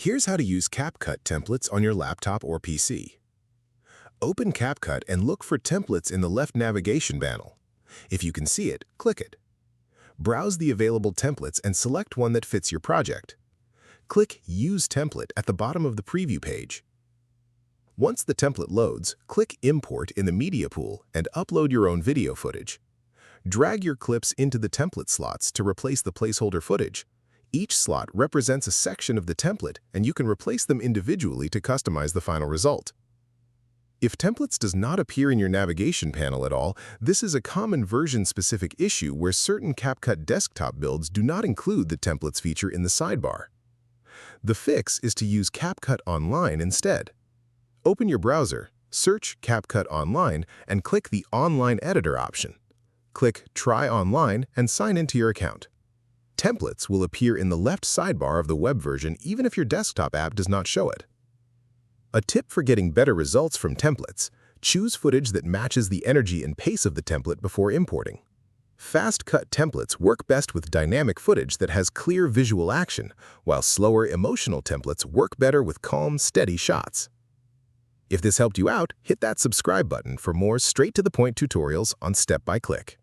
Here's how to use CapCut templates on your laptop or PC. Open CapCut and look for templates in the left navigation panel. If you can see it, click it. Browse the available templates and select one that fits your project. Click Use Template at the bottom of the preview page. Once the template loads, click Import in the media pool and upload your own video footage. Drag your clips into the template slots to replace the placeholder footage. Each slot represents a section of the template, and you can replace them individually to customize the final result. If templates does not appear in your navigation panel at all, this is a common version-specific issue where certain CapCut desktop builds do not include the templates feature in the sidebar. The fix is to use CapCut Online instead. Open your browser, search CapCut Online, and click the Online Editor option. Click Try Online and sign into your account. Templates will appear in the left sidebar of the web version even if your desktop app does not show it. A tip for getting better results from templates: choose footage that matches the energy and pace of the template before importing. Fast-cut templates work best with dynamic footage that has clear visual action, while slower, emotional templates work better with calm, steady shots. If this helped you out, hit that subscribe button for more straight-to-the-point tutorials on Step by Click.